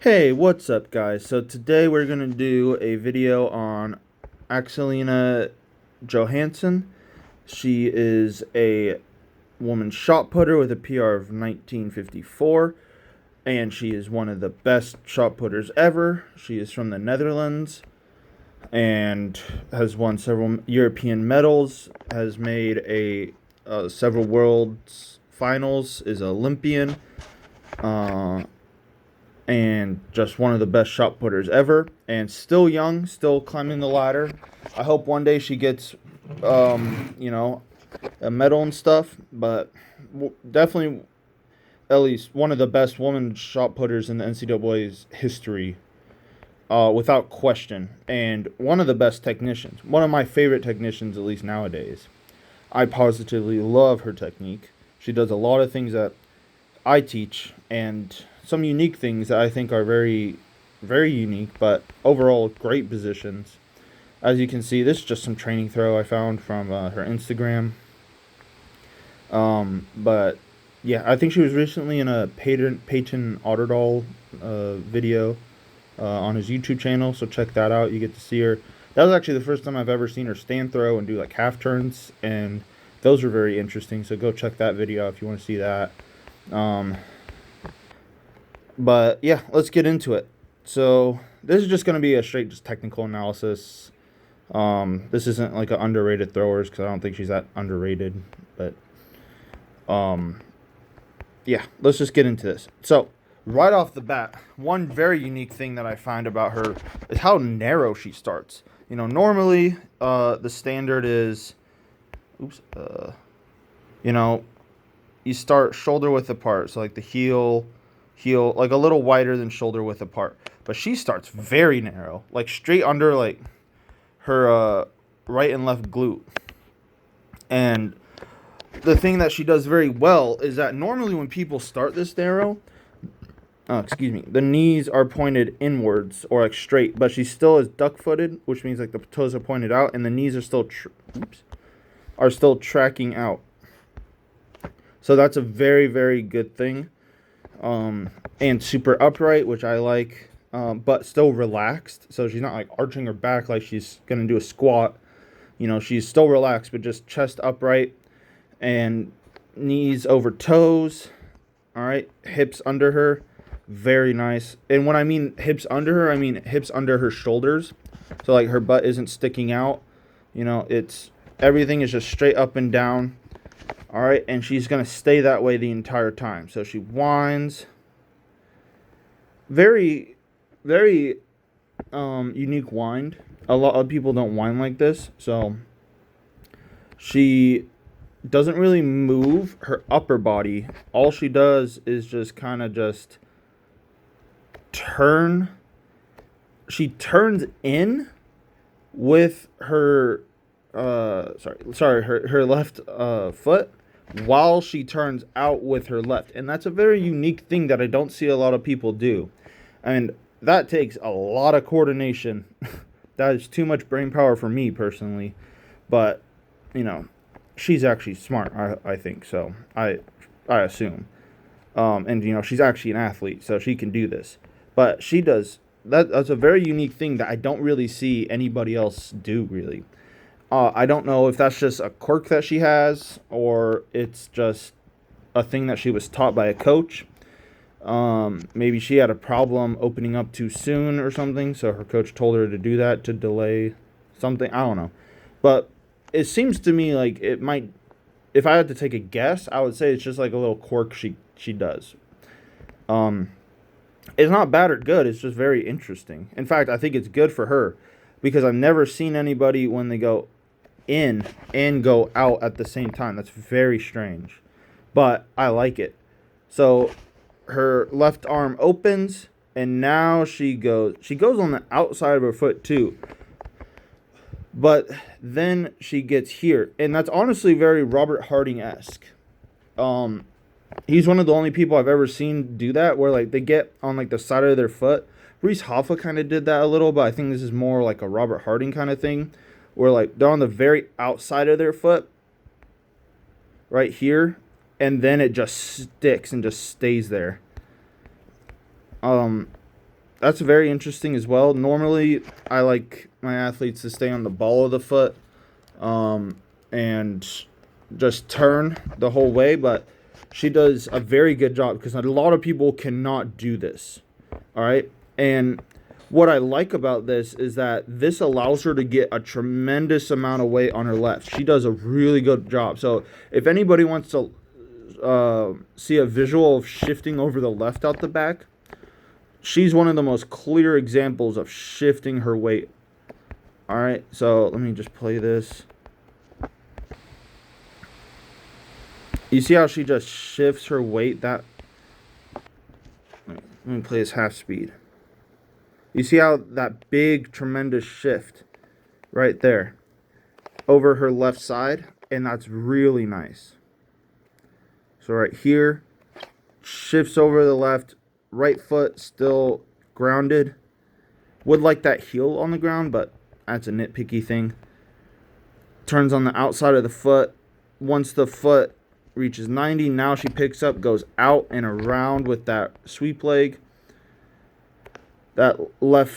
Hey, what's up guys? So today we're going to do a video on Axelina Johansson. She is a woman shot putter with a PR of 1954, and she is one of the best shot putters ever. She is from the Netherlands and has won several European medals, has made several world's finals, is an Olympian. And just one of the best shot putters ever, and still young, still climbing the ladder. I hope one day she gets, a medal and stuff, but definitely at least one of the best woman shot putters in the NCAA's history, without question, and one of the best technicians. One of my favorite technicians, at least nowadays. I positively love her technique. She does a lot of things that I teach, and some unique things that I think are very, very unique, but overall great positions. As you can see, this is just some training throw I found from her Instagram. But yeah, I think she was recently in a Peyton Otterdahl video on his YouTube channel, so check that out. You get to see her. That was actually the first time I've ever seen her stand throw and do like half turns, and those were very interesting, so go check that video out if you want to see that. But yeah, let's get into it. So this is just going to be a straight just technical analysis. This isn't like an underrated throwers, because I don't think she's that underrated. But yeah, let's just get into this. So right off the bat, one very unique thing that I find about her is how narrow she starts. Normally the standard is, you start shoulder width apart, so like the heel like a little wider than shoulder width apart, but she starts very narrow, like straight under like her right and left glute. And the thing that she does very well is that normally when people start this narrow, the knees are pointed inwards or like straight, but she still is duck footed, which means like the toes are pointed out and the knees are still tracking out. So that's a very, very good thing. And super upright, which I like, but still relaxed. So she's not like arching her back like she's going to do a squat. She's still relaxed, but just chest upright and knees over toes. All right. Hips under her. Very nice. And when I mean hips under her, I mean hips under her shoulders. So like her butt isn't sticking out. Everything is just straight up and down. All right, and she's going to stay that way the entire time. So she winds. Very, very unique wind. A lot of people don't wind like this. So she doesn't really move her upper body. All she does is just kind of just turn. She turns in with her her left foot, while she turns out with her left. And that's a very unique thing that I don't see a lot of people do. And that takes a lot of coordination. That is too much brain power for me personally. But, she's actually smart, I think. So, I assume. And, she's actually an athlete, so she can do this. But she does. That's a very unique thing that I don't really see anybody else do, really. I don't know if that's just a quirk that she has, or it's just a thing that she was taught by a coach. Maybe she had a problem opening up too soon or something, so her coach told her to do that to delay something. I don't know. But it seems to me like it might, if I had to take a guess, I would say it's just like a little quirk she does. It's not bad or good, it's just very interesting. In fact, I think it's good for her, because I've never seen anybody when they go in and go out at the same time. That's very strange, but I like it. So her left arm opens, and now she goes on the outside of her foot too, but then she gets here, and that's honestly very Robert Harding-esque. He's one of the only people I've ever seen do that, where like they get on like the side of their foot. Reese Hoffa kind of did that a little, but I think this is more like a Robert Harding kind of thing, where like they're on the very outside of their foot, right here, and then it just sticks and just stays there. that's very interesting as well. Normally, I like my athletes to stay on the ball of the foot, and just turn the whole way, but she does a very good job because a lot of people cannot do this. All right. And what I like about this is that this allows her to get a tremendous amount of weight on her left. She does a really good job. So if anybody wants to see a visual of shifting over the left out the back, she's one of the most clear examples of shifting her weight. All right. So let me just play this. You see how she just shifts her weight? Let me play this half speed. You see how that big, tremendous shift right there over her left side? And that's really nice. So right here, shifts over the left, right foot still grounded. Would like that heel on the ground, but that's a nitpicky thing. Turns on the outside of the foot. Once the foot reaches 90, now she picks up, goes out and around with that sweep leg. That left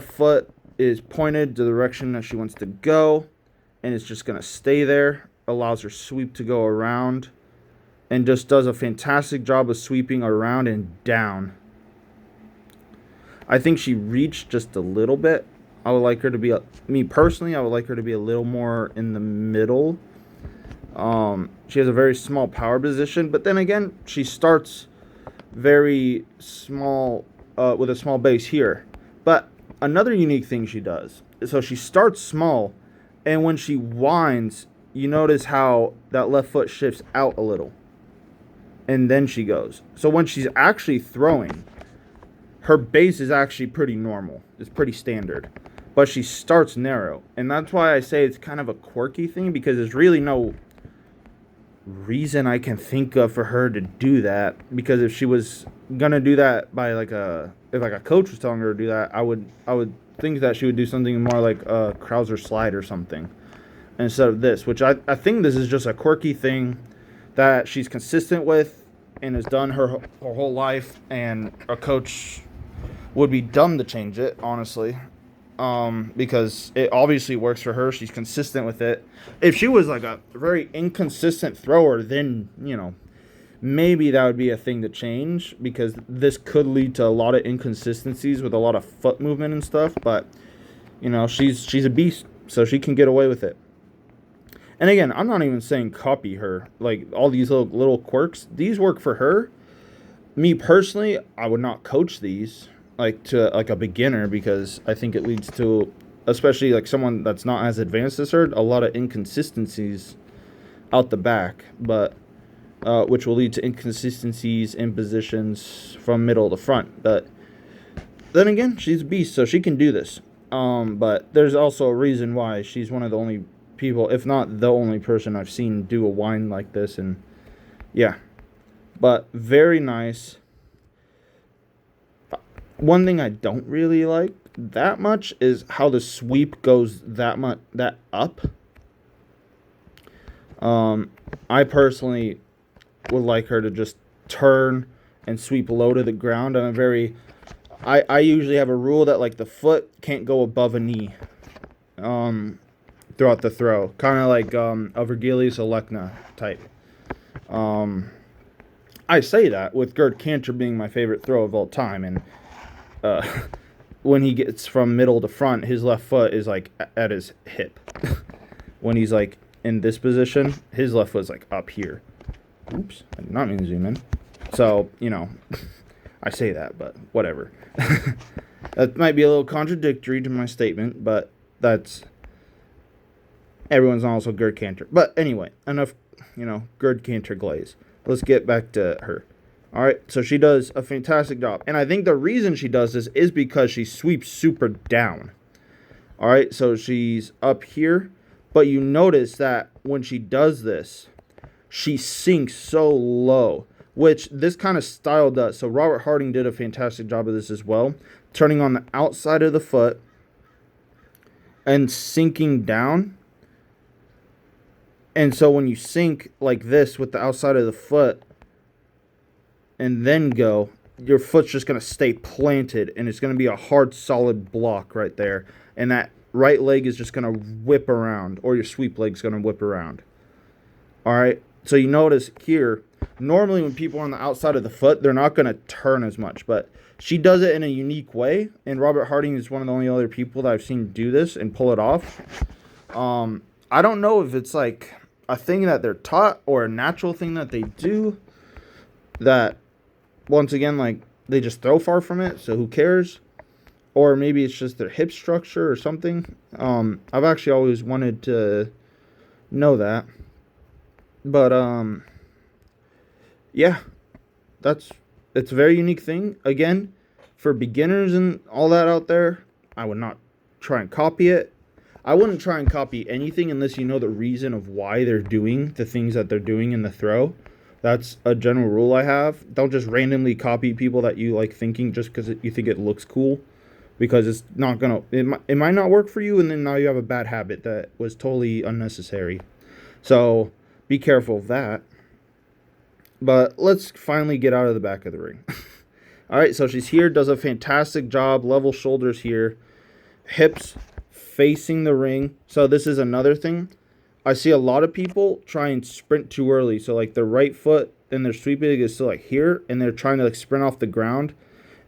foot is pointed to the direction that she wants to go, and it's just going to stay there. Allows her sweep to go around, and just does a fantastic job of sweeping around and down. I think she reached just a little bit. I would like her to be, me personally, I would like her to be a little more in the middle. She has a very small power position, but then again, she starts very small, with a small base here. But another unique thing she does, so she starts small, and when she winds, you notice how that left foot shifts out a little, and then she goes. So when she's actually throwing, her base is actually pretty normal. It's pretty standard. But she starts narrow, and that's why I say it's kind of a quirky thing, because there's really no reason I can think of for her to do that. Because if she was gonna do that by if a coach was telling her to do that, I would think that she would do something more like a Krauser slide or something instead of this, which I think this is just a quirky thing that she's consistent with and has done her whole life, and a coach would be dumb to change it, honestly. Because it obviously works for her. She's consistent with it. If she was like a very inconsistent thrower, then, maybe that would be a thing to change, because this could lead to a lot of inconsistencies with a lot of foot movement and stuff. But, she's a beast, so she can get away with it. And again, I'm not even saying copy her. Like, all these little quirks, these work for her. Me personally, I would not coach these to a beginner, because I think it leads to, especially like someone that's not as advanced as her, a lot of inconsistencies out the back, but which will lead to inconsistencies in positions from middle to front. But then again, she's a beast, so she can do this. But there's also a reason why she's one of the only people, if not the only person I've seen do a wind like this. And yeah, but very nice. One thing I don't really like that much is how the sweep goes that up. I personally would like her to just turn and sweep low to the ground. I usually have a rule that the foot can't go above a knee throughout the throw, kind of like a Vergilius Alekna type. I say that with Gerd Cantor being my favorite throw of all time, and when he gets from middle to front, his left foot is at his hip. When he's in this position, his left foot's up here. Oops, I did not mean to zoom in. So, I say that, but whatever. That might be a little contradictory to my statement, but that's, everyone's also Gerd Cantor. But anyway, enough, Gerd Cantor glaze. Let's get back to her. All right, so she does a fantastic job. And I think the reason she does this is because she sweeps super down. All right, so she's up here. But you notice that when she does this, she sinks so low, which this kind of style does. So Robert Harding did a fantastic job of this as well. Turning on the outside of the foot and sinking down. And so when you sink like this with the outside of the foot, and then go, your foot's just going to stay planted, and it's going to be a hard, solid block right there. And that right leg is just going to whip around, or your sweep leg's going to whip around. All right. So you notice here, normally when people are on the outside of the foot, they're not going to turn as much, but she does it in a unique way. And Robert Harding is one of the only other people that I've seen do this and pull it off. I don't know if it's like a thing that they're taught or a natural thing that they do that, once again, like they just throw far from it. So who cares? Or maybe it's just their hip structure or something. I've actually always wanted to know that. But, yeah, it's a very unique thing. Again, for beginners and all that out there, I would not try and copy it. I wouldn't try and copy anything unless you know the reason of why they're doing the things that they're doing in the throw. That's a general rule I have. Don't just randomly copy people that you like thinking just because you think it looks cool. Because it's not going to... It might not work for you, and then now you have a bad habit that was totally unnecessary. So be careful of that. But let's finally get out of the back of the ring. All right, so she's here, does a fantastic job. Level shoulders here. Hips facing the ring. So this is another thing. I see a lot of people try and sprint too early. So like their right foot and their sweep leg is still like here, and they're trying to like sprint off the ground.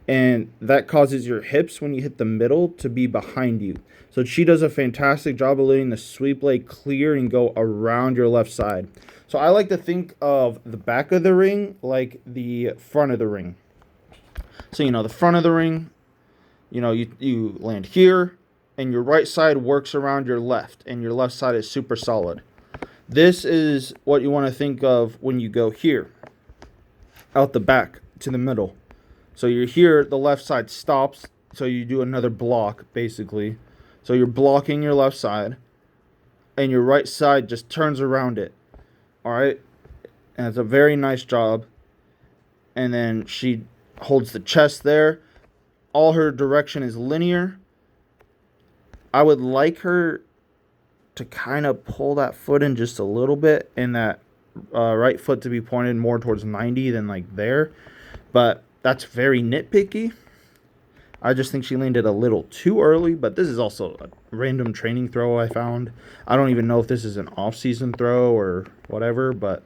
And that causes your hips, when you hit the middle, to be behind you. So she does a fantastic job of letting the sweep leg clear and go around your left side. So I like to think of the back of the ring like the front of the ring. So, the front of the ring, you land here, and your right side works around your left, and your left side is super solid. This is what you want to think of when you go here, out the back to the middle. So you're here, the left side stops, so you do another block, basically. So you're blocking your left side, and your right side just turns around it. All right? And it's a very nice job. And then she holds the chest there. All her direction is linear. I would like her to kind of pull that foot in just a little bit, and that right foot to be pointed more towards 90 than like there. But that's very nitpicky. I just think she landed a little too early, but this is also a random training throw I found. I don't even know if this is an off-season throw or whatever, but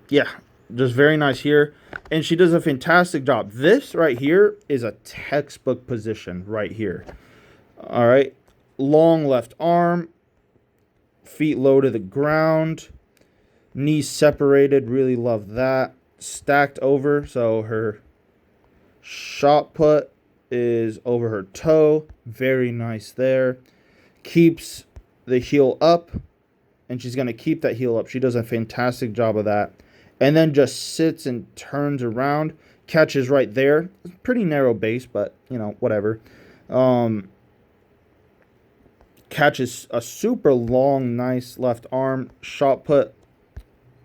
yeah, just very nice here. And she does a fantastic job. This right here is a textbook position right here. All right. Long left arm, feet low to the ground, knees separated. Really love that. Stacked over, so her shot put is over her toe. Very nice there. Keeps the heel up, and she's going to keep that heel up. She does a fantastic job of that. And then just sits and turns around. Catches right there. Pretty narrow base, but, whatever. Catches a super long, nice left arm. Shot put.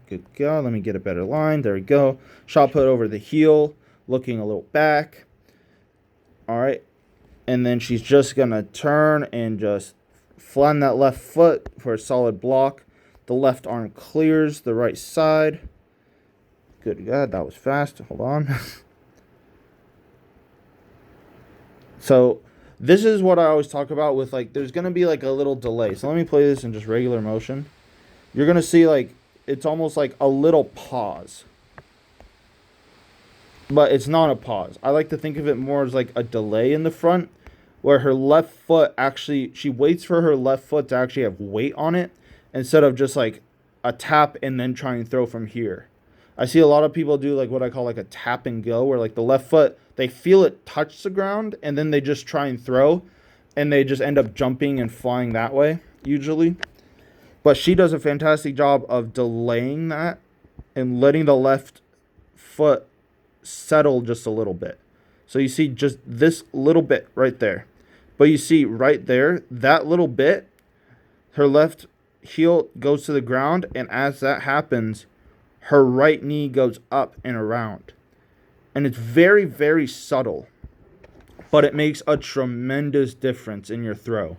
Good God. Let me get a better line. There we go. Shot put over the heel. Looking a little back. All right. And then she's just going to turn and just flatten that left foot for a solid block. The left arm clears the right side. Good God, that was fast. Hold on. So this is what I always talk about with, like, there's going to be, like, a little delay. So let me play this in just regular motion. You're going to see, like, it's almost like a little pause. But it's not a pause. I like to think of it more as, like, a delay in the front, where her left foot actually, she waits for her left foot to actually have weight on it, instead of just, like, a tap and then try and throw from here. I see a lot of people do like what I call like a tap and go, where like the left foot, they feel it touch the ground and then they just try and throw, and they just end up jumping and flying that way usually. But she does a fantastic job of delaying that and letting the left foot settle just a little bit. So you see just this little bit right there. But you see right there, that little bit, her left heel goes to the ground, and as that happens, her right knee goes up and around. And it's very, very subtle. But it makes a tremendous difference in your throw.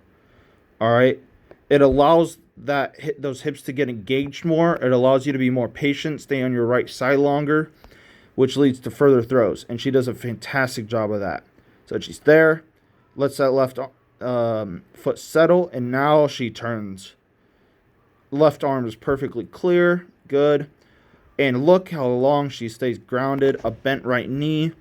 All right? It allows those hips to get engaged more. It allows you to be more patient, stay on your right side longer. which leads to further throws. And she does a fantastic job of that. So she's there, lets that left foot settle, and now she turns. Left arm is perfectly clear. Good. And look how long she stays grounded. A bent right knee.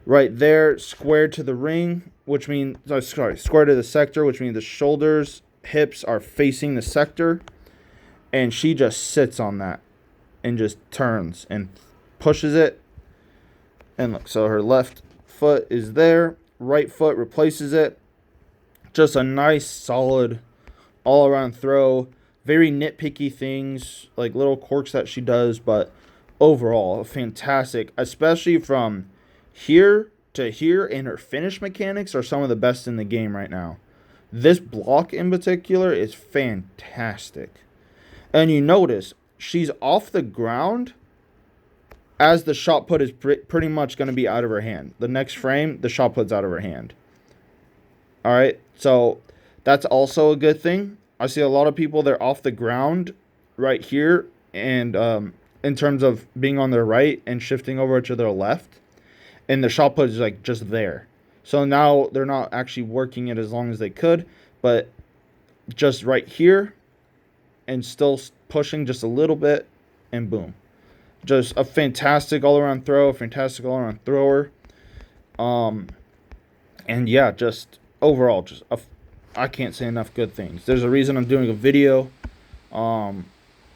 Right there, square to the ring, which means, square to the sector, which means the shoulders, hips are facing the sector. And she just sits on that and just turns and pushes it. And look, so her left foot is there. Right foot replaces it. Just a nice, solid, all-around throw. Very nitpicky things, like little quirks that she does, but overall, fantastic, especially from here to here, and her finish mechanics are some of the best in the game right now. This block in particular is fantastic. And you notice she's off the ground as the shot put is pretty much going to be out of her hand. The next frame, the shot put's out of her hand. All right, so that's also a good thing. I see a lot of people, they're off the ground right here, and in terms of being on their right and shifting over to their left, and the shot put is like just there. So now they're not actually working it as long as they could, but just right here and still pushing just a little bit, and boom. Just a fantastic all-around throw, fantastic all-around thrower. And yeah, just overall, just I can't say enough good things. There's a reason I'm doing a video.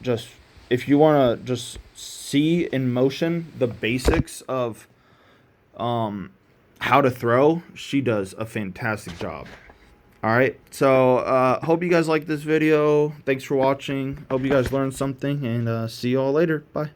Just if you want to just see in motion the basics of how to throw, she does a fantastic job. All right, so hope you guys like this video. Thanks for watching. Hope you guys learned something, and see you all later. Bye.